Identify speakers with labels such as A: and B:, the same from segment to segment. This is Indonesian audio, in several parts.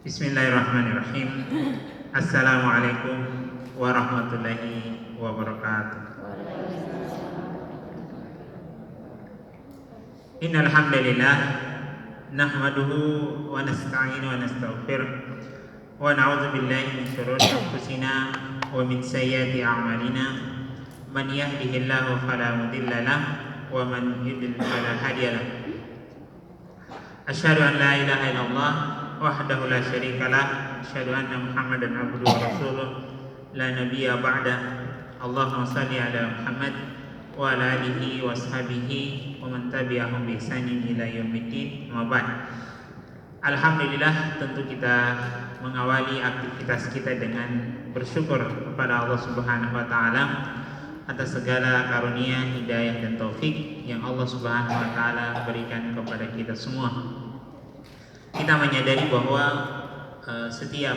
A: Bismillahirrahmanirrahim. Assalamualaikum warahmatullahi wabarakatuh. Innal hamdalillah nahmaduhu wa nasta'inu wa nastaghfiruh wa na'udzu billahi min shururi anfusina wa min sayyiati a'malina. Man yahdihillahu fala mudilla lahu wa man yudlil fala hadiya lahu. Asyhadu an la ilaha illallah wahdahu la syarikalah, asyhadu anna Muhammadan abduhu wa rasuluh, la nabiyya ba'da. Allahumma shalli ala Muhammad wa ala alihi wa ashabihi wa man tabi'ahum bi ihsanin ila yaumiddin. Amma ba'd. Alhamdulillah, tentu kita mengawali aktivitas kita dengan bersyukur kepada Allah Subhanahu wa taala atas segala karunia, hidayah dan taufik yang Allah Subhanahu wa taala berikan kepada kita semua. Kita menyadari bahwa setiap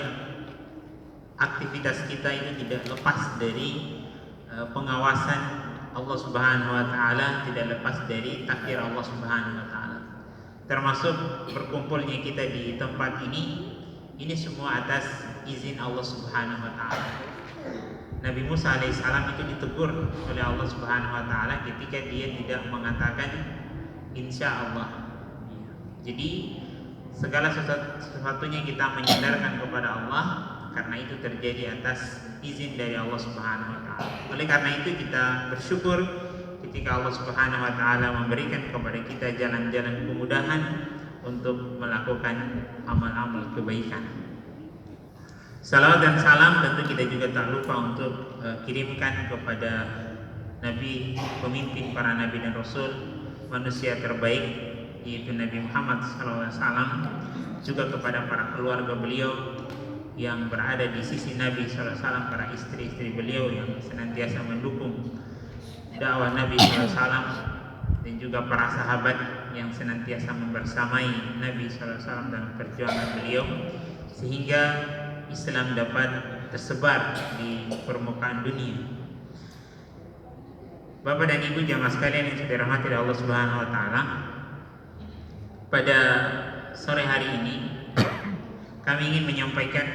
A: aktivitas kita itu tidak lepas dari pengawasan Allah Subhanahu wa taala, tidak lepas dari takdir Allah Subhanahu wa taala. Termasuk berkumpulnya kita di tempat ini semua atas izin Allah Subhanahu wa taala. Nabi Musa alaihissalam itu ditegur oleh Allah Subhanahu wa taala ketika dia tidak mengatakan insya Allah. Jadi segala sesuatunya kita menyandarkan kepada Allah, karena itu terjadi atas izin dari Allah Subhanahu wa taala. Oleh karena itu kita bersyukur ketika Allah Subhanahu wa taala memberikan kepada kita jalan-jalan kemudahan untuk melakukan amal-amal kebaikan. Salawat dan salam tentu kita juga tak lupa untuk kirimkan kepada Nabi, pemimpin para Nabi dan Rasul, manusia terbaik, yaitu Nabi Muhammad SAW, juga kepada para keluarga beliau yang berada di sisi Nabi SAW, para istri-istri beliau yang senantiasa mendukung dakwah Nabi SAW, dan juga para sahabat yang senantiasa membersamai Nabi SAW dalam perjuangan beliau sehingga Islam dapat tersebar di permukaan dunia. Bapak dan Ibu jamaah sekalian yang saya dirahmati oleh Allah Subhanahu wa taala, pada sore hari ini kami ingin menyampaikan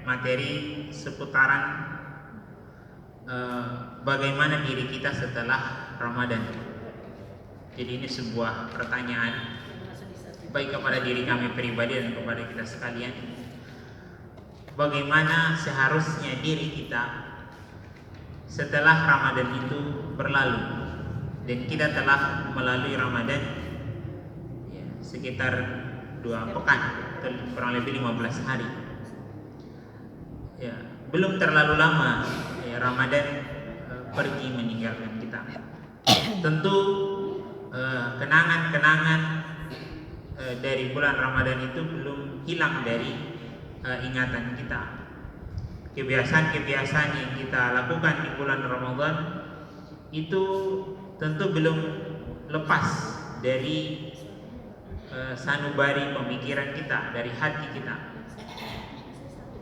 A: materi seputaran bagaimana diri kita setelah Ramadan. Jadi ini sebuah pertanyaan baik kepada diri kami pribadi dan kepada kita sekalian. Bagaimana seharusnya diri kita setelah Ramadan itu berlalu, dan kita telah melalui Ramadan sekitar 2 pekan atau kurang lebih 15 hari. Belum terlalu lama Ramadan pergi meninggalkan kita. Tentu kenangan-kenangan dari bulan Ramadan itu belum hilang dari ingatan kita. Kebiasaan-kebiasaan yang kita lakukan di bulan Ramadan itu tentu belum lepas dari sanubari pemikiran kita, dari hati kita.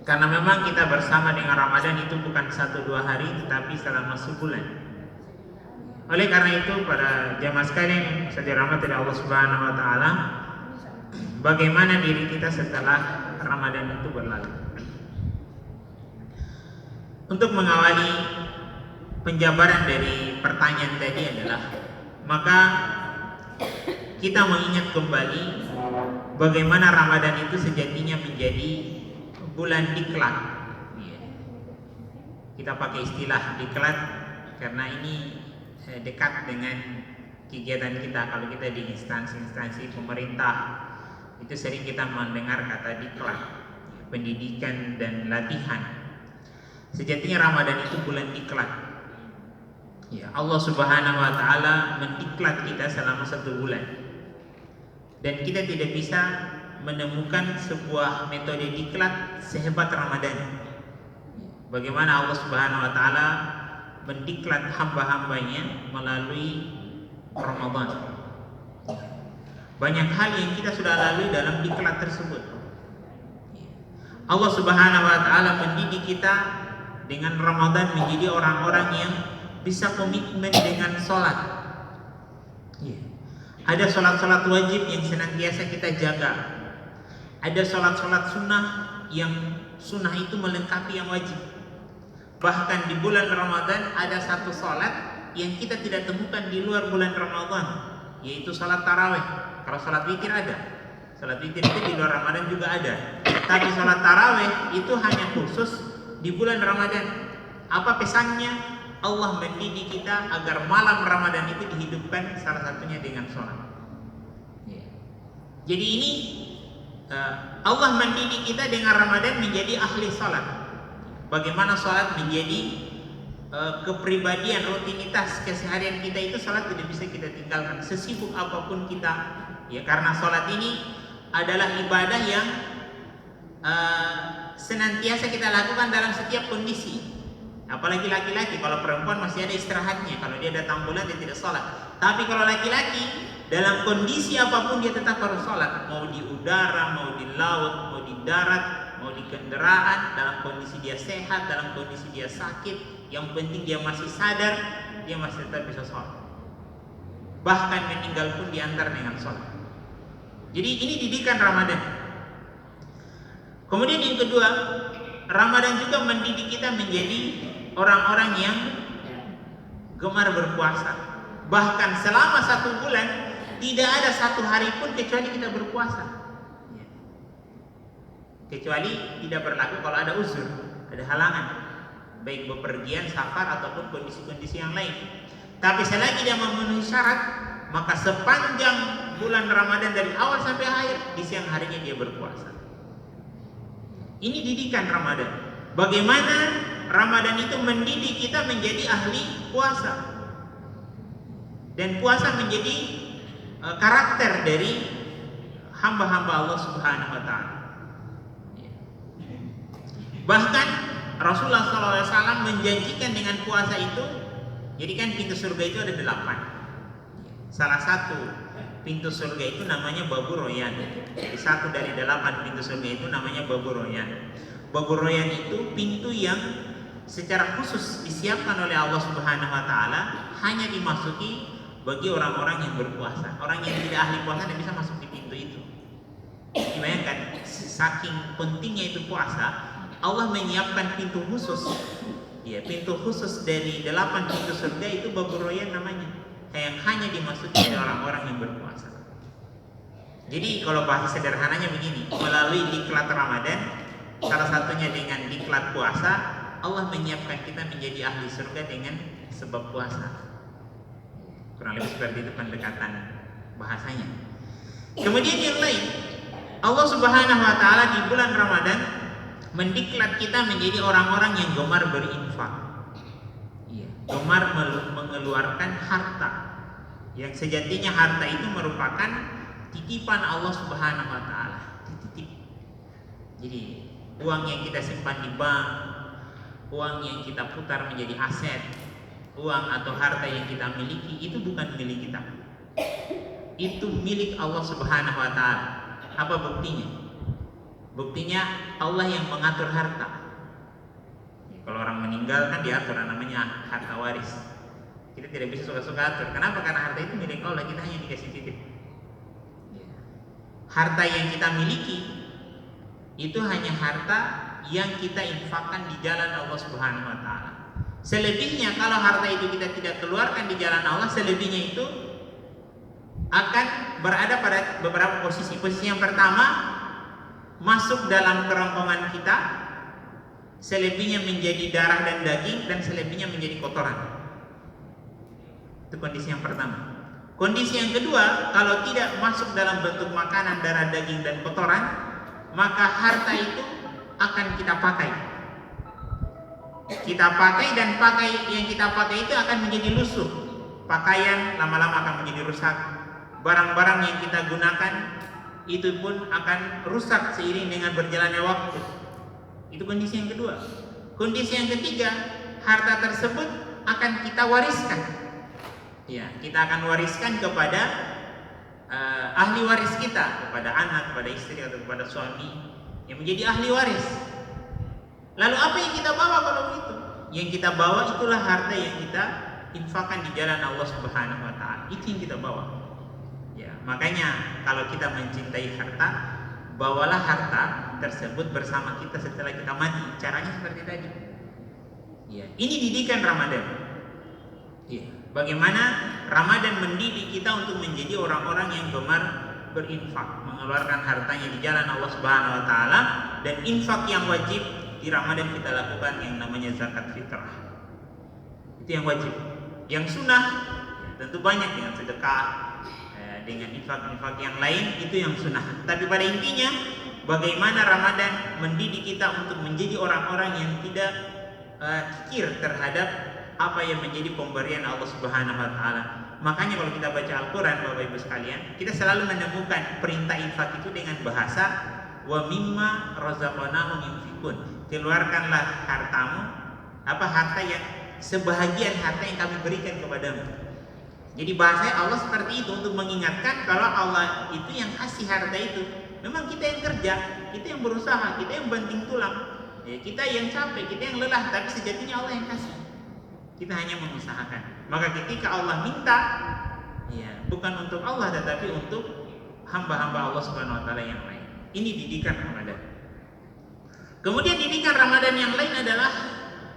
A: Karena memang kita bersama dengan Ramadan itu bukan 1-2 hari, tetapi selama sebulan. Oleh karena itu, para jamaah sekalian yang dirahmati oleh Allah Subhanahu wa taala, bagaimana diri kita setelah Ramadan itu berlalu? Untuk mengawali penjabaran dari pertanyaan tadi adalah, maka kita mengingat kembali bagaimana Ramadan itu sejatinya menjadi bulan diklat. Kita pakai istilah diklat karena ini dekat dengan kegiatan kita. Kalau kita di instansi-instansi pemerintah itu sering kita mendengar kata diklat, pendidikan dan latihan. Sejatinya Ramadan itu bulan diklat. Allah Subhanahu wa taala mendiklat kita selama 1 bulan. Dan kita tidak bisa menemukan sebuah metode diklat sehebat Ramadan. Bagaimana Allah Subhanahu wa taala mendiklat hamba-hambanya melalui Ramadan. Banyak hal yang kita sudah lalui dalam diklat tersebut. Allah Subhanahu wa taala mendidik kita dengan Ramadan menjadi orang-orang yang bisa komitmen dengan sholat. Ada sholat-sholat wajib yang senantiasa kita jaga. Ada sholat-sholat sunnah yang sunnah itu melengkapi yang wajib. Bahkan di bulan Ramadan ada satu salat yang kita tidak temukan di luar bulan Ramadan, yaitu salat tarawih. Kalau salat witir ada, salat witir itu di luar Ramadan juga ada. Tapi salat tarawih itu hanya khusus di bulan Ramadan. Apa pesannya? Allah mendidik kita agar malam Ramadan itu dihidupkan salah satunya dengan sholat. Jadi ini Allah mendidik kita dengan Ramadan menjadi ahli sholat. Bagaimana sholat menjadi kepribadian, rutinitas keseharian kita itu, sholat tidak bisa kita tinggalkan sesibuk apapun kita. Ya, karena sholat ini adalah ibadah yang senantiasa kita lakukan dalam setiap kondisi. Apalagi laki-laki, kalau perempuan masih ada istirahatnya, kalau dia datang bulan dia tidak sholat. Tapi kalau laki-laki dalam kondisi apapun dia tetap harus sholat, mau di udara, mau di laut, mau di darat, mau di kendaraan, dalam kondisi dia sehat, dalam kondisi dia sakit, yang penting dia masih sadar, dia masih tetap bisa sholat. Bahkan meninggal pun diantar dengan sholat. Jadi ini didikan Ramadan. Kemudian yang kedua, Ramadan juga mendidik kita menjadi orang-orang yang gemar berpuasa. Bahkan selama 1 bulan tidak ada 1 hari pun kecuali kita berpuasa. Kecuali tidak berlaku kalau ada uzur, ada halangan, baik bepergian, safar ataupun kondisi-kondisi yang lain. Tapi selagi dia memenuhi syarat, maka sepanjang bulan Ramadan dari awal sampai akhir di siang harinya dia berpuasa. Ini didikan Ramadan. Bagaimana Ramadan itu mendidik kita menjadi ahli puasa. Dan puasa menjadi karakter dari hamba-hamba Allah Subhanahu wa taala. Bahkan Rasulullah SAW menjanjikan dengan puasa itu, jadi kan pintu surga itu ada 8. Salah satu pintu surga itu namanya Babu Royan. Jadi 1 dari 8 pintu surga itu namanya Babu Royan. Babu Royan itu pintu yang secara khusus disiapkan oleh Allah Subhanahu wa taala hanya dimasuki bagi orang-orang yang berpuasa. Orang yang tidak ahli puasa tidak bisa masuk di pintu itu. Bayangkan, saking pentingnya itu puasa, Allah menyiapkan pintu khusus. Ya, pintu khusus dari 8 pintu surga itu Babu Royan namanya, yang hanya dimasuki oleh orang-orang yang berpuasa. Jadi kalau bahasa sederhananya begini, melalui diklat Ramadan, salah satunya dengan diklat puasa, Allah menyiapkan kita menjadi ahli surga dengan sebab puasa. Kurang lebih seperti itu pendekatan bahasanya. Kemudian yang lain, Allah Subhanahu wa taala di bulan Ramadan mendiklat kita menjadi orang-orang yang gemar berinfak. Iya, gemar mengeluarkan harta. Yang sejatinya harta itu merupakan titipan Allah Subhanahu wa taala. Dititip. Jadi, uang yang kita simpan di bank, uang yang kita putar menjadi aset, uang atau harta yang kita miliki itu bukan milik kita. Itu milik Allah Subhanahu wa taala. Apa buktinya? Buktinya Allah yang mengatur harta. Kalau orang meninggal kan diatur, namanya harta waris. Kita tidak bisa suka-suka atur. Kenapa? Karena harta itu milik Allah, kita hanya dikasih titip. Harta yang kita miliki itu hanya harta yang kita infakkan di jalan Allah Subhanahu wa taala. Selebihnya kalau harta itu kita tidak keluarkan di jalan Allah, selebihnya itu akan berada pada beberapa posisi. Posisi yang pertama, masuk dalam kerongkongan kita, selebihnya menjadi darah dan daging, dan selebihnya menjadi kotoran. Itu kondisi yang pertama. Kondisi yang kedua, kalau tidak masuk dalam bentuk makanan, darah, daging, dan kotoran, maka harta itu akan kita pakai. Kita pakai, dan yang kita pakai itu akan menjadi lusuh. Pakaian lama-lama akan menjadi rusak. Barang-barang yang kita gunakan itu pun akan rusak seiring dengan berjalannya waktu. Itu kondisi yang kedua. Kondisi yang ketiga, harta tersebut akan kita wariskan. Ya, kita akan wariskan kepada ahli waris kita, kepada anak, kepada istri, atau kepada suami yang menjadi ahli waris. Lalu apa yang kita bawa kalau begitu? Yang kita bawa itulah harta yang kita infakkan di jalan Allah Subhanahu wa taala. Itu yang kita bawa. Ya, makanya kalau kita mencintai harta, bawalah harta tersebut bersama kita setelah kita mati. Caranya seperti tadi. Ya, ini didikan Ramadan. Ya, bagaimana Ramadan mendidik kita untuk menjadi orang-orang yang gemar berinfak, mengeluarkan hartanya di jalan Allah Subhanahu wa taala, dan infak yang wajib di Ramadan kita lakukan yang namanya zakat fitrah. Itu yang wajib. Yang sunnah ya, tentu banyak dengan sedekah, dengan infak-infak yang lain, itu yang sunnah. Tapi pada intinya bagaimana Ramadan mendidik kita untuk menjadi orang-orang yang tidak kikir terhadap apa yang menjadi pemberian Allah Subhanahu wa taala. Makanya kalau kita baca Al-Qur'an Bapak Ibu sekalian, kita selalu menemukan perintah infak itu dengan bahasa wa mimma razaqnahum yunfikun. Keluarkanlah hartamu, harta yang sebahagian harta yang kami berikan kepadamu. Jadi bahasanya Allah seperti itu untuk mengingatkan kalau Allah itu yang kasih harta itu. Memang kita yang kerja, kita yang berusaha, kita yang banting tulang, ya, kita yang capek, kita yang lelah, tapi sejatinya Allah yang kasih. Kita hanya mengusahakan. Maka ketika Allah minta, ya, bukan untuk Allah tetapi untuk hamba-hamba Allah Subhanahu wa taala yang lain. Ini didikan Ramadan. Kemudian didikan Ramadan yang lain adalah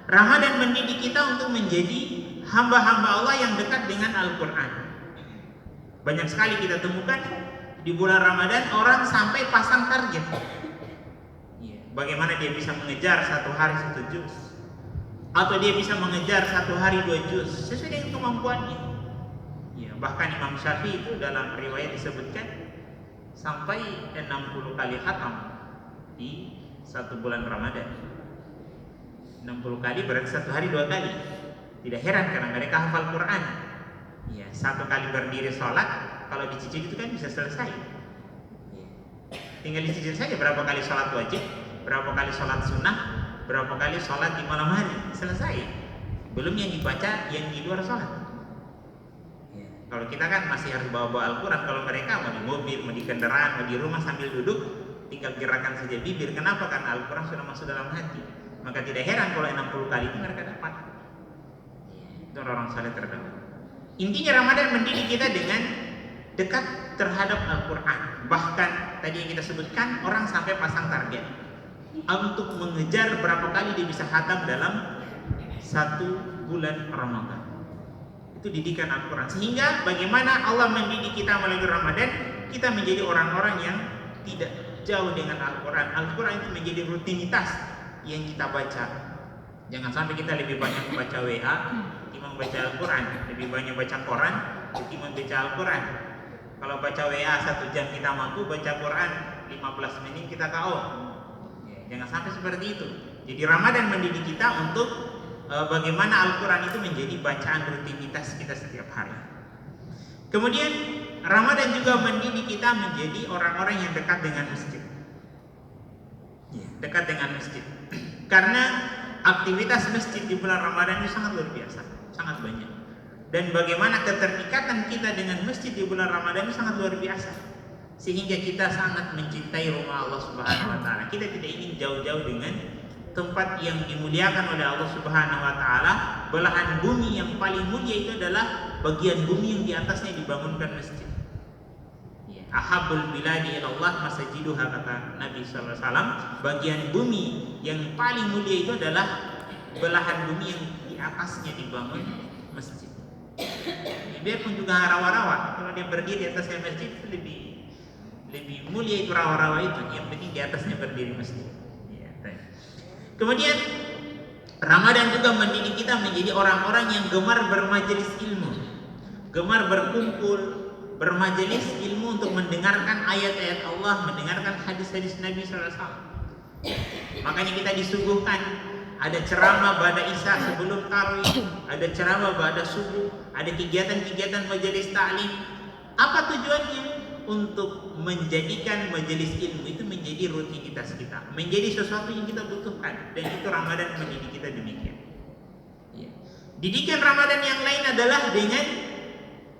A: Ramadan mendidik kita untuk menjadi hamba-hamba Allah yang dekat dengan Al-Quran. Banyak sekali kita temukan di bulan Ramadan orang sampai pasang target. Bagaimana dia bisa mengejar satu hari 1 juz, atau dia bisa mengejar satu hari 2 juz sesuai dengan kemampuannya. Ya, bahkan Imam Syafi'i itu dalam riwayat disebutkan sampai 60 kali khatam di satu bulan Ramadan. 60 kali berarti satu hari 2 kali. Tidak heran karena mereka hafal Quran. Ya, satu kali berdiri sholat, kalau dicicil itu kan bisa selesai. Ya. Tinggal dicicil saja berapa kali sholat wajib, berapa kali sholat sunnah, berapa kali sholat di malam hari, selesai. Belum yang dibaca yang di luar sholat. Ya. Kalau kita kan masih harus bawa Al-Quran. Kalau mereka mau di mobil, mau di kendaraan, mau di rumah sambil duduk, tinggal gerakan saja bibir. Kenapa? Karena Al-Quran sudah masuk dalam hati. Maka tidak heran kalau 60 kali itu mereka dapat. Itu orang saleh terdahulu. Intinya Ramadan mendidik kita dengan dekat terhadap Al-Quran. Bahkan tadi yang kita sebutkan, orang sampai pasang target untuk mengejar berapa kali dia bisa khatam dalam satu bulan Ramadan. Itu didikan Al-Quran. Sehingga bagaimana Allah mendidik kita melalui Ramadan, kita menjadi orang-orang yang tidak jauh dengan Al-Quran. Al-Quran itu menjadi rutinitas yang kita baca. Jangan sampai kita lebih banyak membaca WA ketimbang baca Al-Quran, lebih banyak baca Quran ketimbang baca Al-Quran. Kalau baca WA 1 jam kita mampu, baca Quran 15 menit kita KO. Jangan sampai seperti itu. Jadi Ramadan mendidik kita untuk bagaimana Al-Quran itu menjadi bacaan rutinitas kita setiap hari. Kemudian Ramadan juga mendidik kita menjadi orang-orang yang dekat dengan masjid. Dekat dengan masjid. Karena aktivitas masjid di bulan Ramadan itu sangat luar biasa, sangat banyak. Dan bagaimana keterikatan kita dengan masjid di bulan Ramadan itu sangat luar biasa. Sehingga kita sangat mencintai rumah Allah Subhanahu wa taala. Kita tidak ingin jauh-jauh dengan tempat yang dimuliakan oleh Allah Subhanahu wa taala. Belahan bumi yang paling mulia itu adalah bagian bumi yang di atasnya dibangunkan masjid. Ahabul biladi ilallah masajiduha, kata Nabi sallallahu alaihi wasallam. Bagian bumi yang paling mulia itu adalah belahan bumi yang di atasnya dibangun masjid. Biarpun juga rawa-rawa, kalau dia berdiri di atasnya masjid itu lebih mulia itu rawa-rawa itu. Yang penting di atasnya berdiri masjid. Kemudian Ramadan juga mendidik kita menjadi orang-orang yang gemar bermajelis ilmu, gemar berkumpul bermajelis ilmu untuk mendengarkan ayat-ayat Allah, mendengarkan hadis-hadis Nabi SAW. Makanya kita disuguhkan ada ceramah ba'da Isya sebelum tarawih, ada ceramah ba'da subuh, ada kegiatan-kegiatan majelis ta'lim. Apa tujuannya? Untuk menjadikan majelis ilmu itu menjadi rutinitas kita, menjadi sesuatu yang kita butuhkan. Dan itu Ramadan mendidik kita demikian. Didikan Ramadan yang lain adalah dengan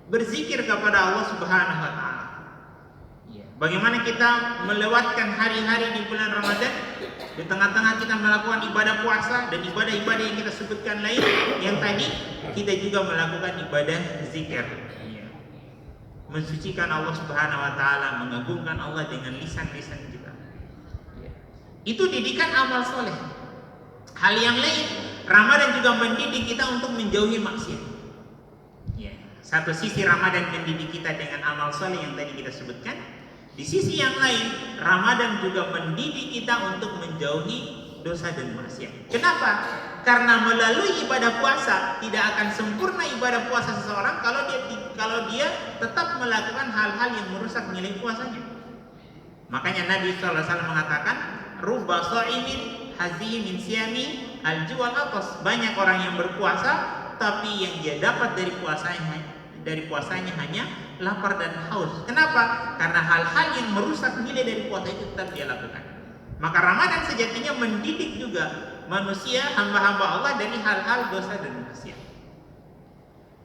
A: berzikir kepada Allah Subhanahu wa taala. Bagaimana kita melewatkan hari-hari di bulan Ramadan, di tengah-tengah kita melakukan ibadah puasa dan ibadah-ibadah yang kita sebutkan lain, yang tadi kita juga melakukan ibadah zikir. Mensucikan Allah Subhanahu wa taala, mengagungkan Allah dengan lisan-lisan kita. Itu didikan amal soleh. Hal yang lain, Ramadan juga mendidik kita untuk menjauhi maksiat. Ya, satu sisi Ramadan mendidik kita dengan amal soleh yang tadi kita sebutkan. Di sisi yang lain, Ramadan juga mendidik kita untuk menjauhi dosa dan maksiat. Kenapa? Karena melalui ibadah puasa tidak akan sempurna ibadah puasa seseorang kalau dia tetap melakukan hal-hal yang merusak nilai puasanya. Makanya Nabi SAW mengatakan, "Rubba sha'imin hazihi min siyami al-ju' wal atas." Banyak orang yang berpuasa tapi yang dia dapat dari puasanya hanya lapar dan haus. Kenapa? Karena hal-hal yang merusak nilai dari puasa itu tetap dia lakukan. Maka Ramadan sejatinya mendidik juga manusia, hamba-hamba Allah dari hal-hal dosa dan maksiat.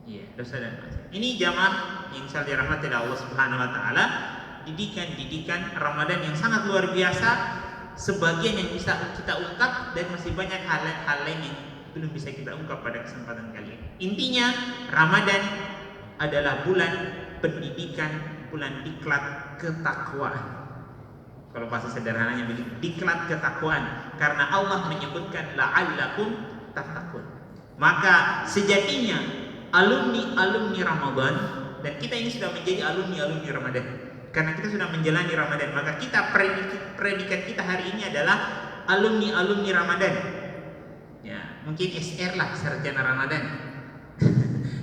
A: Iya, dosa dan maksiat. Ini jamaah yang saya dirahmati oleh Allah Subhanahu wa taala, didikan Ramadan yang sangat luar biasa, sebagian yang bisa kita ungkap dan masih banyak hal lain yang belum bisa kita ungkap pada kesempatan kali ini. Intinya, Ramadan adalah bulan pendidikan, bulan diklat ketakwaan. Kalau bahasa sederhananya begini, diklat ketakwaan, karena Allah menyebutkan la'allakum tattaqun. Maka sejatinya alumni Ramadan, dan kita ini sudah menjadi alumni Ramadan karena kita sudah menjalani Ramadan, maka kita predikat kita hari ini adalah alumni Ramadan. Ya, mungkin SR lah, sarjana Ramadan.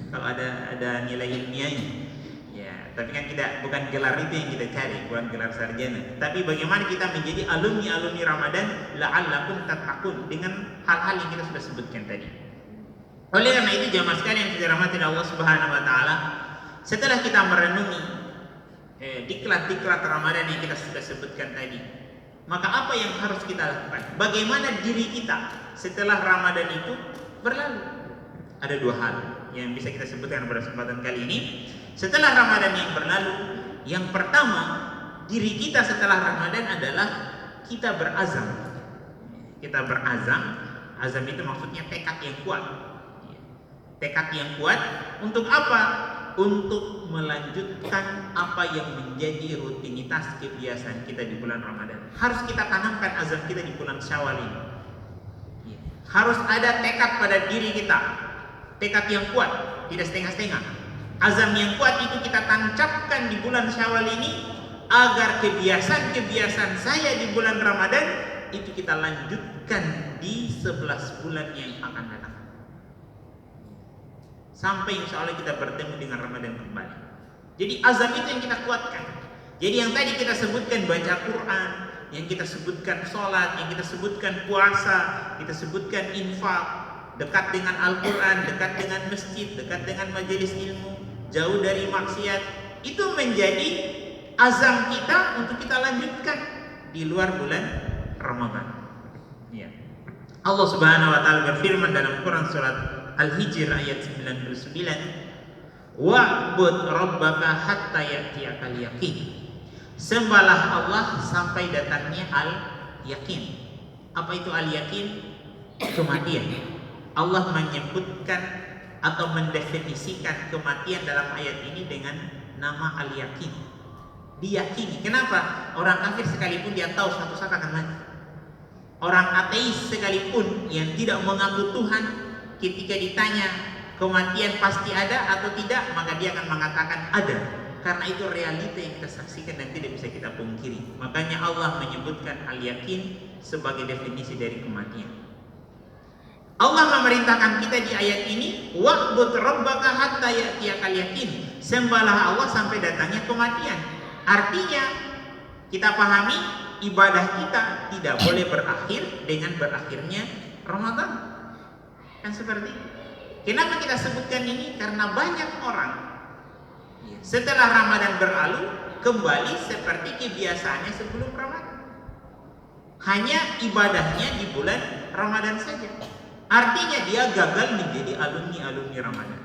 A: Kalau ada nilai ilmiahnya. Ya, tapi kan bukan gelar itu yang kita cari, bukan gelar sarjana. Tapi bagaimana kita menjadi alumni Ramadan la'allakum tattaqun dengan hal-hal yang kita sudah sebutkan tadi. Oleh karena itu jamaah sekalian yang dirahmati Allah Subhanahu wa taala, setelah kita merenungi diklat-diklat Ramadan yang kita sudah sebutkan tadi, maka apa yang harus kita lakukan? Bagaimana diri kita setelah Ramadan itu berlalu? Ada dua hal yang bisa kita sebutkan pada kesempatan kali ini. Setelah Ramadan yang berlalu, yang pertama, diri kita setelah Ramadan adalah kita berazam. Kita berazam, azam itu maksudnya tekad yang kuat. Tekad yang kuat untuk apa? Untuk melanjutkan apa yang menjadi rutinitas kebiasaan kita di bulan Ramadan. Harus kita tanamkan azam kita di bulan Syawal ini. Harus ada tekad pada diri kita, tekad yang kuat, tidak setengah-setengah. Azam yang kuat itu kita tancapkan di bulan Syawal ini, agar kebiasaan-kebiasaan saya di bulan Ramadan itu kita lanjutkan di 11 bulan yang akan datang, sampai insya Allah kita bertemu dengan Ramadan kembali. Jadi azam itu yang kita kuatkan. Jadi yang tadi kita sebutkan baca Quran, yang kita sebutkan sholat, yang kita sebutkan puasa, kita sebutkan infak, dekat dengan Al-Quran, dekat dengan masjid, dekat dengan majelis ilmu, jauh dari maksiat, itu menjadi azam kita untuk kita lanjutkan di luar bulan Ramadan. Ya. Allah Subhanahu wa taala berfirman dalam Quran surat Al-Hijr ayat 99, "Wa'bud rabbaka hatta ya'tiyakal yaqin." Sembahlah Allah sampai datangnya al-yaqin. Apa itu al-yaqin? Kematian. Allah menyebutkan atau mendefinisikan kematian dalam ayat ini dengan nama al-yaqin. Diyakini. Kenapa? Orang kafir sekalipun dia tahu suatu saat akan mati. Orang ateis sekalipun yang tidak mengaku Tuhan, ketika ditanya kematian pasti ada atau tidak, maka dia akan mengatakan ada. Karena itu realita yang kita saksikan dan tidak bisa kita pungkiri. Makanya Allah menyebutkan al-yaqin sebagai definisi dari kematian. Allah memerintahkan kita di ayat ini, wa'bud rabbaka hatta ya'tiyakal yaqin. Sembahlah Allah sampai datangnya kematian. Artinya kita pahami ibadah kita tidak boleh berakhir dengan berakhirnya Ramadan. Kan seperti itu. Kenapa kita sebutkan ini? Karena banyak orang setelah Ramadan berlalu kembali seperti kebiasaannya sebelum Ramadan. Hanya ibadahnya di bulan Ramadan saja. Artinya dia gagal menjadi alumni Ramadan.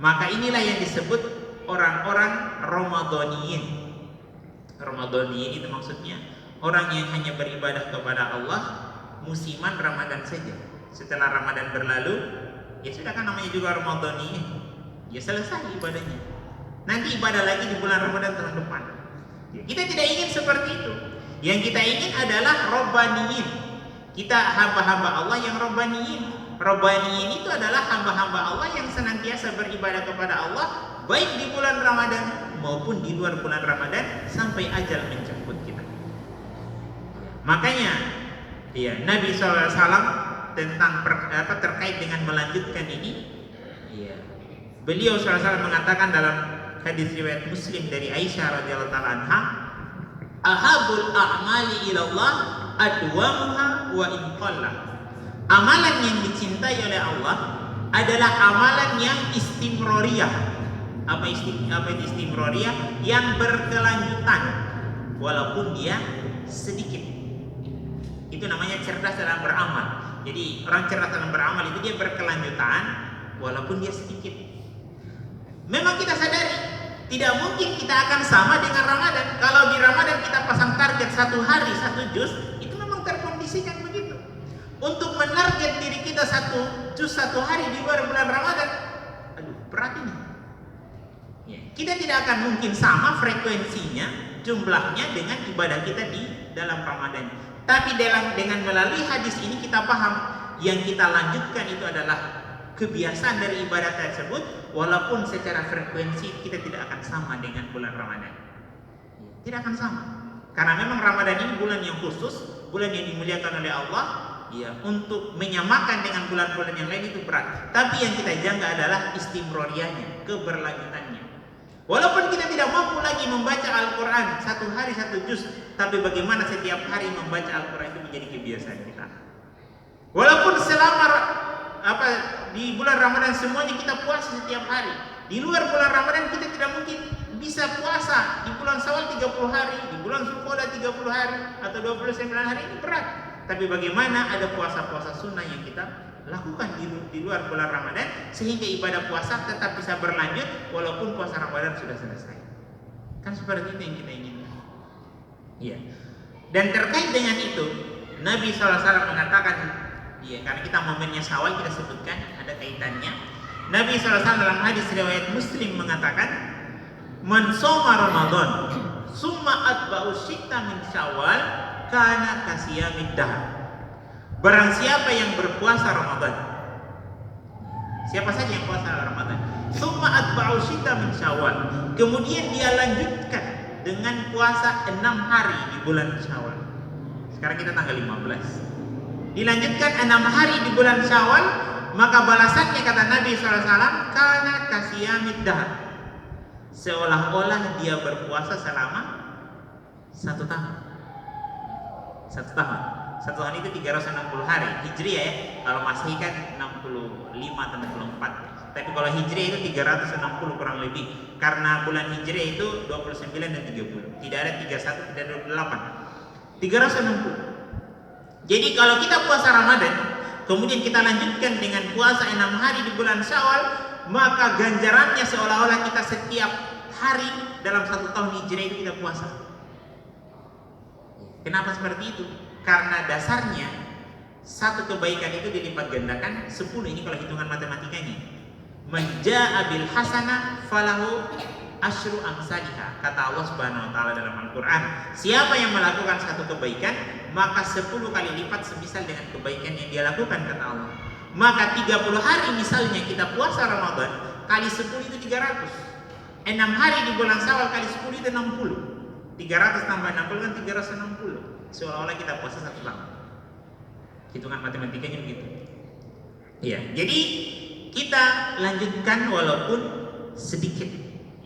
A: Maka inilah yang disebut orang-orang Ramadhaniyin. Ramadhaniyin itu maksudnya orang yang hanya beribadah kepada Allah musiman Ramadan saja. Setelah Ramadan berlalu, ya sudah, kan namanya juga Ramadhaniyin. Ya selesai ibadahnya. Nanti ibadah lagi di bulan Ramadan tahun depan. Kita tidak ingin seperti itu. Yang kita ingin adalah Rabbaniyin. Kita hamba-hamba Allah yang Rabbaniyin. Rabbaniyin itu adalah hamba-hamba Allah yang senantiasa beribadah kepada Allah, baik di bulan Ramadan maupun di luar bulan Ramadan sampai ajal menjemput kita. Makanya ya, Nabi SAW tentang terkait dengan melanjutkan ini, ya, beliau SAW mengatakan dalam hadis riwayat Muslim dari Aisyah radhiyallahu taala anha, ahabul a'mali ilallah adwamuha wa in qalla. Amalan yang dicintai oleh Allah adalah amalan yang istimroriyah. Apa itu istimroriyah? Yang berkelanjutan walaupun dia sedikit. Itu namanya cerdas dalam beramal. Jadi orang cerdas dalam beramal itu dia berkelanjutan walaupun dia sedikit. Memang kita sadari tidak mungkin kita akan sama dengan Ramadan. Kalau di Ramadan kita pasang target 1 hari 1 juz, itu memang terkondisikan begitu. Untuk menarget diri kita 1 juz 1 hari di luar bulan Ramadan, aduh berat ini. Ya, kita tidak akan mungkin sama frekuensinya, jumlahnya dengan ibadah kita di dalam Ramadan. Tapi dengan melalui hadis ini kita paham yang kita lanjutkan itu adalah kebiasaan dari ibadah tersebut, walaupun secara frekuensi kita tidak akan sama dengan bulan Ramadan. Tidak akan sama. Karena memang Ramadan ini bulan yang khusus, bulan yang dimuliakan oleh Allah. Ya, untuk menyamakan dengan bulan-bulan yang lain itu berat. Tapi yang kita jangka adalah istimroriyahnya, keberlanjutannya. Walaupun kita tidak mampu lagi membaca Al-Quran 1 hari 1 juz, tapi bagaimana setiap hari membaca Al-Quran itu menjadi kebiasaan kita. Walaupun selama di bulan Ramadan semuanya kita puasa setiap hari. Di luar bulan Ramadan kita tidak mungkin bisa puasa. Di bulan Syawal 30 hari, di bulan Zulqa'dah 30 hari atau 29 hari, ini berat. Tapi bagaimana ada puasa-puasa sunnah yang kita lakukan di luar bulan Ramadan sehingga ibadah puasa tetap bisa berlanjut walaupun puasa Ramadan sudah selesai. Kan seperti itu yang kita inginkan. Iya. Dan terkait dengan itu, Nabi SAW mengatakan, ya, karena kita momennya Syawal kita sebutkan ada kaitannya. Nabi SAW dalam hadis riwayat Muslim mengatakan, man shoma Ramadan summa atba'u syitta min Syawal kana kasiyamid dahr. Barang siapa yang berpuasa Ramadan, siapa saja yang puasa Ramadan, summa atba'u syitta min Syawal, kemudian dia lanjutkan dengan puasa 6 hari di bulan Syawal. Sekarang kita tanggal 15. Dilanjutkan 6 hari di bulan Syawal, maka balasannya kata Nabi SAW, kana kasiyamid dahr, seolah-olah dia berpuasa selama 1 tahun. 1 tahun. 1 tahun itu 360 hari Hijriah ya. Kalau Masehi kan 65 atau 64. Tapi kalau Hijriah itu 360 kurang lebih. Karena bulan Hijriah itu 29 dan 30. Tidak ada 31, tidak ada 28. 360. Jadi kalau kita puasa Ramadan, kemudian kita lanjutkan dengan puasa 6 hari di bulan Syawal, maka ganjarannya seolah-olah kita setiap hari dalam 1 tahun Hijriah itu kita puasa. Kenapa seperti itu? Karena dasarnya satu kebaikan itu dilipat gandakan 10. Ini kalau hitungan matematikanya. Man jaa bil hasanah falahu asyru amsalihha. Kata Allah Subhanahu wa taala dalam Al-Qur'an, siapa yang melakukan satu kebaikan, maka 10 kali lipat semisal dengan kebaikan yang dia lakukan, kata Allah. Maka 30 hari misalnya kita puasa Ramadan, kali 10 itu 300. 6 hari di bulan Syawal kali 10 itu 60. 300 tambah 60 kan 360. Seolah-olah kita puasa 1 tahun. Hitungan matematikanya begitu. Iya, jadi kita lanjutkan walaupun sedikit.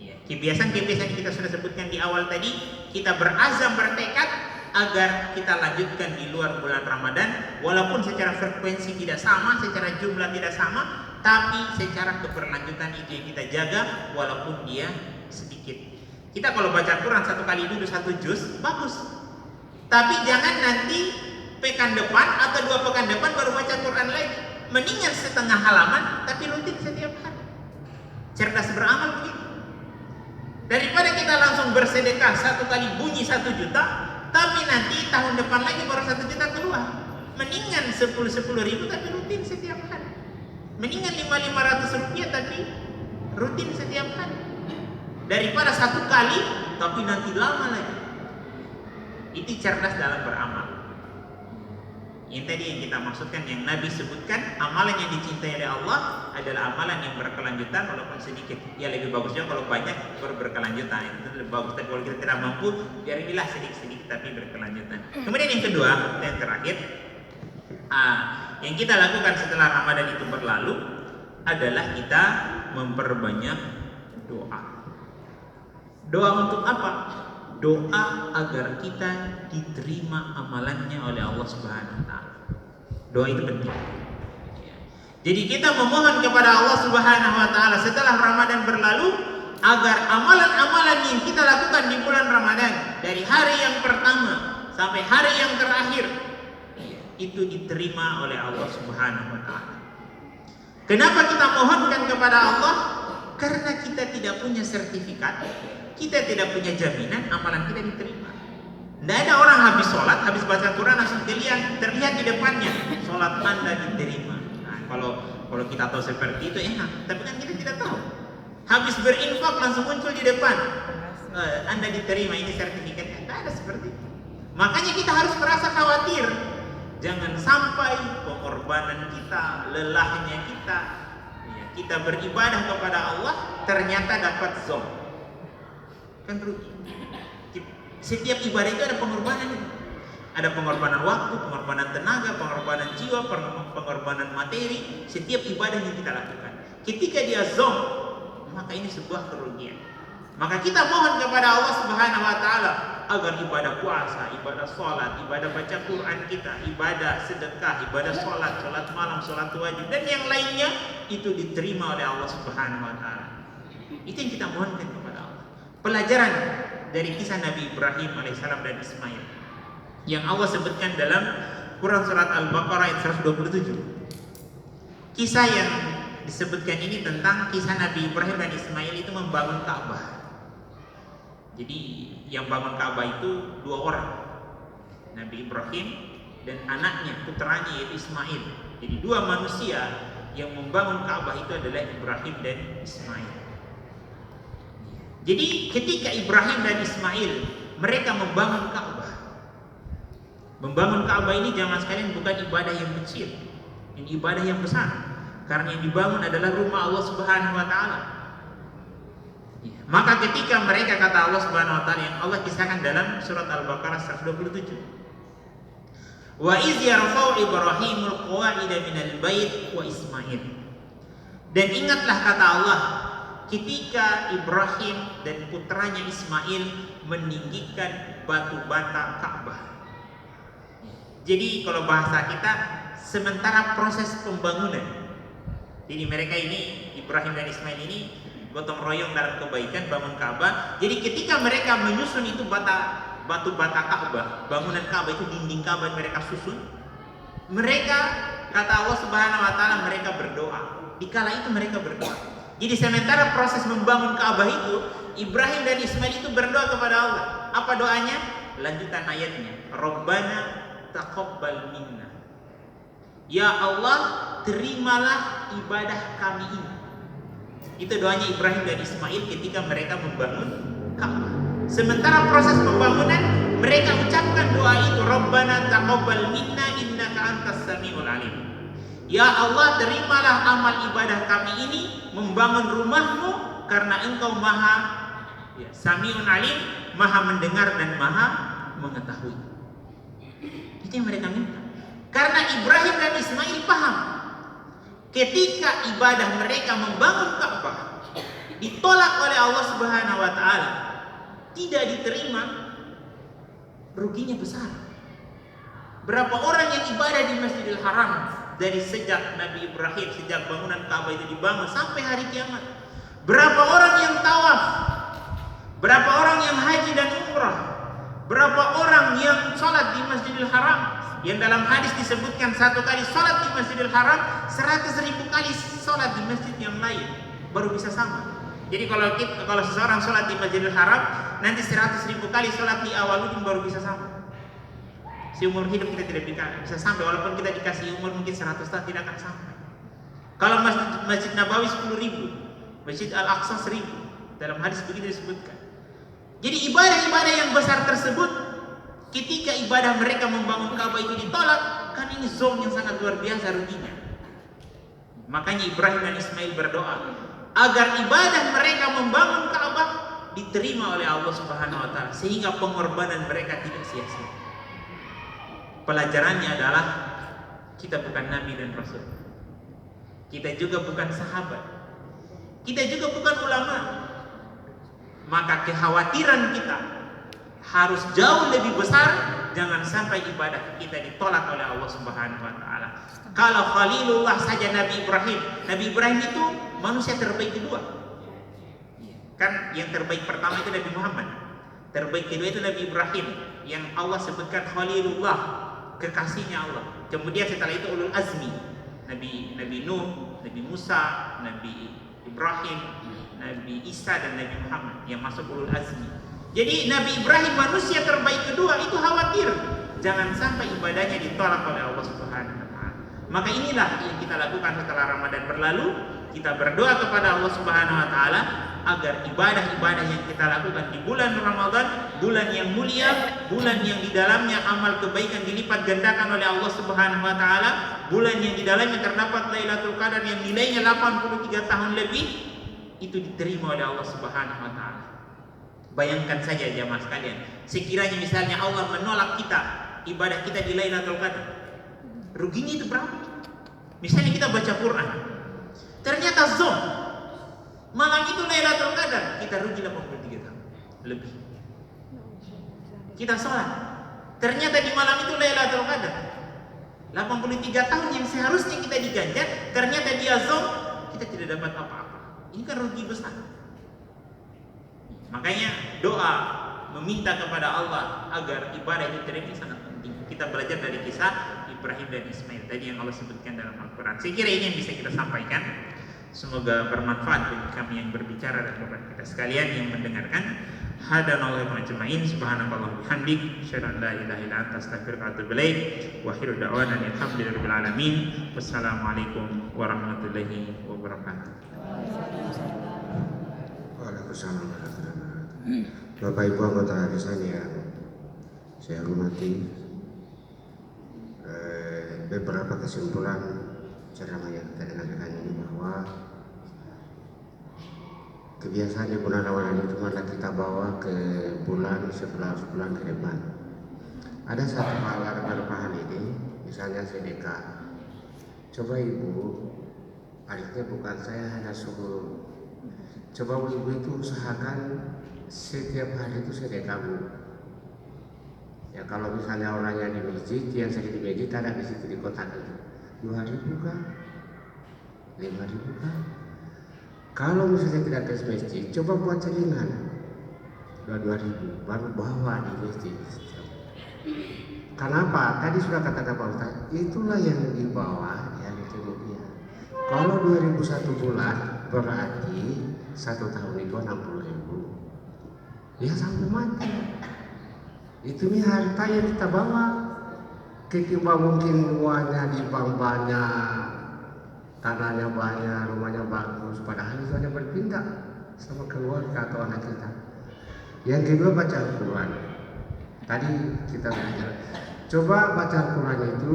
A: Iya, kebiasaan-kebiasaan yang kita sudah sebutkan di awal tadi, kita berazam bertekad agar kita lanjutkan di luar bulan Ramadan, walaupun secara frekuensi tidak sama, secara jumlah tidak sama, tapi secara keberlanjutan itu yang kita jaga walaupun dia sedikit. Kita kalau baca Quran 1 kali duduk 1 juz, bagus. Tapi jangan nanti pekan depan atau 2 pekan depan baru baca Quran lagi. Mendingan setengah halaman tapi rutin setiap hari. Cerdas beramal begitu. Daripada kita langsung bersedekah 1 kali bunyi 1 juta, tapi nanti tahun depan lagi baru 1 juta keluar. Mendingan 10 ribu tapi rutin setiap hari. Mendingan 500 rupiah tapi rutin setiap hari. Daripada 1 kali tapi nanti lama lagi. Itu cerdas dalam beramal. Yang tadi yang kita maksudkan, yang Nabi sebutkan, amalan yang dicintai oleh Allah adalah amalan yang berkelanjutan walaupun sedikit. Ya lebih bagusnya kalau banyak berkelanjutan, itu lebih bagus. Tapi kalau kita tidak mampu, biarlah sedikit-sedikit tapi berkelanjutan. Kemudian yang kedua, yang terakhir, yang kita lakukan setelah Ramadan itu berlalu adalah kita memperbanyak doa. Doa untuk apa? Doa agar kita diterima amalannya oleh Allah Subhanahu wa taala. Doa itu penting. Jadi kita memohon kepada Allah Subhanahu wa taala setelah Ramadan berlalu agar amalan-amalan yang kita lakukan di bulan Ramadan dari hari yang pertama sampai hari yang terakhir itu diterima oleh Allah Subhanahu wa taala. Kenapa kita mohonkan kepada Allah? Karena kita tidak punya sertifikat, kita tidak punya jaminan amalan kita diterima. Tidak ada orang habis sholat, habis baca Quran langsung terlihat di depannya sholat Anda diterima. Nah, kalau kita tahu seperti itu enak, tapi kan kita tidak tahu. Habis berinfak langsung muncul di depan, Anda diterima, ini sertifikatnya. Tidak ada seperti itu. Makanya kita harus merasa khawatir. Jangan sampai pengorbanan kita, lelahnya kita beribadah kepada Allah ternyata dapat zom. Kan rugi. Setiap ibadah itu ada pengorbanan itu. Ada pengorbanan waktu, pengorbanan tenaga, pengorbanan jiwa, pengorbanan materi. Setiap ibadah yang kita lakukan, ketika dia zom, maka ini sebuah kerugian. Maka kita mohon kepada Allah Subhanahu wa taala agar ibadah puasa, ibadah sholat, ibadah baca Quran kita, ibadah sedekah, ibadah sholat malam, sholat wajib dan yang lainnya itu diterima oleh Allah Subhanahu wa taala. Itu yang kita mohonkan kepada Allah. Pelajaran dari kisah Nabi Ibrahim alaihissalam dan Ismail yang Allah sebutkan dalam Quran surat Al-Baqarah ayat 127. Kisah yang disebutkan ini tentang kisah Nabi Ibrahim dan Ismail itu membangun Ka'bah. Jadi yang bangun Ka'bah itu dua orang, Nabi Ibrahim dan anaknya, putranya yaitu Ismail. Jadi dua manusia yang membangun Ka'bah itu adalah Ibrahim dan Ismail. Jadi ketika Ibrahim dan Ismail mereka membangun Ka'bah, membangun Ka'bah ini jangan sekalian bukan ibadah yang kecil, ini ibadah yang besar. Karena yang dibangun adalah rumah Allah Subhanahu wa taala. Maka ketika mereka kata Allah Subhanahu wa taala yang Allah kisahkan dalam surat Al-Baqarah 127. Wa iz yarfa'u Ibrahimul qawa'ida minal bait wa Ismail. Dan ingatlah kata Allah ketika Ibrahim dan putranya Ismail meninggikan batu bata Ka'bah. Jadi kalau bahasa kita sementara proses pembangunan. Jadi mereka ini Ibrahim dan Ismail ini gotong royong dalam kebaikan bangun Ka'bah. Jadi ketika mereka menyusun itu batu bata Ka'bah, bangunan Ka'bah itu dinding Ka'bah mereka susun. Mereka kata Allah Subhanahu wa taala mereka berdoa. Dikala itu mereka berdoa. Jadi sementara proses membangun Ka'bah itu Ibrahim dan Ismail itu berdoa kepada Allah. Apa doanya? Lanjutan ayatnya. Rabbana taqabbal minna. Ya Allah, terimalah ibadah kami ini. Itu doanya Ibrahim dan Ismail ketika mereka membangun Ka'bah. Sementara proses pembangunan mereka ucapkan doa itu, Rabbana taqabbal minna innaka antas samiul alim. Ya Allah, terimalah amal ibadah kami ini membangun rumah-Mu karena Engkau Maha Samiun Alim, Maha mendengar dan Maha mengetahui. Itu yang mereka minta. Karena Ibrahim dan Ismail paham ketika ibadah mereka membangun Ka'bah ditolak oleh Allah Subhanahu wa taala, tidak diterima, ruginya besar. Berapa orang yang ibadah di Masjidil Haram dari sejak Nabi Ibrahim, sejak bangunan Ka'bah itu dibangun sampai hari kiamat. Berapa orang yang tawaf, berapa orang yang haji dan umrah, berapa orang yang sholat di Masjidil Haram. Yang dalam hadis disebutkan satu kali sholat di Masjidil Haram 100.000 kali sholat di masjid yang lain baru bisa sama. Jadi kalau seseorang sholat di Masjidil Haram nanti 100.000 kali sholat di Awaludin baru bisa sama. Seumur hidup kita tidak bisa sampai, walaupun kita dikasih umur mungkin 100 tahun tidak akan sampai. Kalau Masjid Nabawi 10.000, Masjid Al-Aqsa 1.000, dalam hadis begitu disebutkan. Jadi ibadah-ibadah yang besar tersebut Ketika ibadah mereka membangun Ka'bah itu ditolak, kan ini zon yang sangat luar biasa ruginya. Makanya Ibrahim dan Ismail berdoa agar ibadah mereka membangun Ka'bah diterima oleh Allah Subhanahu wa taala sehingga pengorbanan mereka tidak sia-sia. Pelajarannya adalah kita bukan nabi dan rasul. Kita juga bukan sahabat. Kita juga bukan ulama. Maka kekhawatiran kita harus jauh lebih besar, jangan sampai ibadah kita ditolak oleh Allah Subhanahu wa taala. Kalau Khalilullah saja Nabi Ibrahim itu manusia terbaik kedua. Kan yang terbaik pertama itu Nabi Muhammad. Terbaik kedua itu Nabi Ibrahim yang Allah sebutkan Khalilullah, kekasihnya Allah. Kemudian setelah itu ulul azmi, Nabi Nuh, Nabi Musa, Nabi Ibrahim, Nabi Isa dan Nabi Muhammad yang masuk ulul azmi. Jadi Nabi Ibrahim manusia terbaik kedua itu khawatir jangan sampai ibadahnya ditolak oleh Allah Subhanahu wa taala. Maka inilah yang kita lakukan setelah Ramadan berlalu, kita berdoa kepada Allah Subhanahu wa taala agar ibadah-ibadah yang kita lakukan di bulan Ramadan, bulan yang mulia, bulan yang di dalamnya amal kebaikan dilipat gandakan oleh Allah Subhanahu wa taala, bulan yang di dalamnya terdapat Lailatul Qadar yang nilainya 83 tahun lebih, itu diterima oleh Allah Subhanahu wa taala. Bayangkan saja jamaah sekalian, sekiranya misalnya Allah menolak kita ibadah kita di Lailatul Qadar, ruginya itu berapa? Misalnya kita baca Quran, ternyata zon malam itu Lailatul Qadar, kita rugi 83 tahun lebih. Kita sholat, ternyata di malam itu Lailatul Qadar, 83 tahun yang seharusnya kita diganjar, ternyata dia zon, kita tidak dapat apa-apa. Ini kan rugi besar. Makanya doa meminta kepada Allah agar ibadah itu terima sangat penting. Kita belajar dari kisah Ibrahim dan Ismail tadi yang Allah sebutkan dalam Al-Quran. Saya kira ini yang bisa kita sampaikan. Semoga bermanfaat bagi kami yang berbicara dan kepada kita sekalian yang mendengarkan. Hadanallahu ajma'in. Subhanakallah bihamdik, asyhadu an la ilaha illa anta, astaghfiruka wa atubu ilaik. Wa akhiru da'wana alhamdulillahi alamin. Wassalamualaikum warahmatullahi wabarakatuh.
B: Waalaikumsalam warahmatullahi wabarakatuh. Bapak Ibu anggota arisan yang saya hormati, beberapa kesimpulan ceramah yang kita dengarkan ini bahwa kebiasaan di bulan Ramadan itu malah kita bawa ke bulan setelah sebulan ke depan. Ada satu hal relevan ini, misalnya sedekah. Coba Ibu, artinya bukan saya hanya suruh. Coba Ibu itu usahakan setiap hari itu sedekah Bu. Ya kalau misalnya orangnya di masjid, yang saya di masjid ada di situ di kotak itu 2.000 kah? 5.000 kah? Kalau misalnya tidak ke masjid, coba buat celingan 2.000 baru bawa di masjid. Kenapa? Tadi sudah katakan Pak Ustaz, itulah yang dibawa yang kemudian. Kalau 2.000 satu bulan berarti 1 tahun itu 60.000. Ya sampai mati. Itu nih harta yang kita bawa. Ketimbang mungkin uangnya di bank banyak, tanahnya banyak, rumahnya bagus, padahal itu hanya berpindah sama keluarga atau anak kita. Yang kedua baca Al-Quran. Tadi kita belajar. Coba baca Al-Quran itu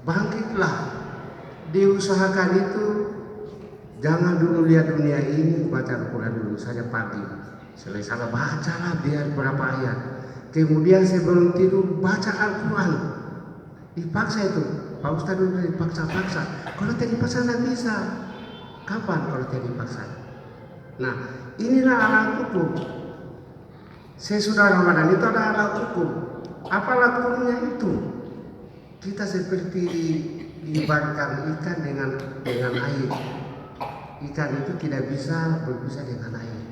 B: bangkitlah, diusahakan itu. Jangan dulu lihat dunia ini, baca Al-Quran dulu saja pagi. Selesai bacalah biar berapa ayat. Kemudian sebelum tidur baca Al-Quran. Dipaksa itu, Pak Ustadz dulu dipaksa-paksa. Kalau tidak dipaksa tidak bisa. Kapan kalau tidak dipaksa? Nah, inilah alat hukum. Sesudah Ramadan itu ada alat hukum. Apa alat hukumnya itu? Kita seperti diibaratkan ikan dengan air. Ikan itu tidak bisa berpisah dengan air.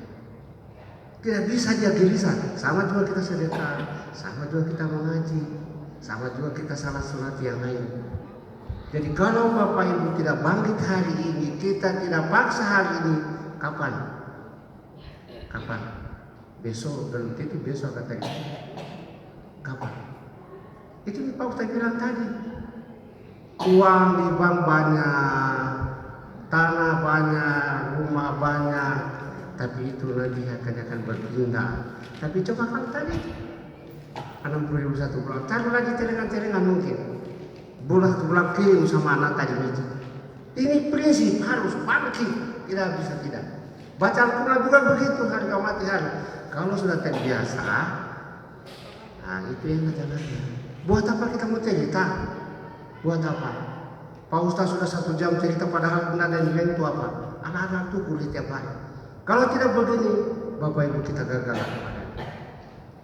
B: Tidak bisa dia gelisah. Sama juga kita sedekah, sama juga kita mengaji, sama juga kita salat sunat yang lain. Jadi kalau Bapak Ibu tidak bangkit hari ini, kita tidak paksa hari ini, kapan? Kapan? Besok, dalam itu besok katanya. Kapan? Itu Pak Ustaz bilang tadi. Uang di bank banyak, tanah banyak, rumah banyak, tapi itu nanti akan berpindah. Tapi coba kalau tadi 60.000 satu bulan. Taruh lagi celengan-celengan mungkin. Bulan kirim sama anak tadi itu. Ini prinsip harus bangkit. Tidak bisa tidak. Baca Al-Quran juga begitu harga mati hari. Kalau sudah terbiasa, nah itu yang jalannya. Buat apa kita mau cerita? Buat apa? Pak Ustaz sudah 1 jam cerita padahal benar dan lain itu apa? Anak-anak itu kulit tiap hari. Kalau tidak begini, Bapak Ibu kita gagal.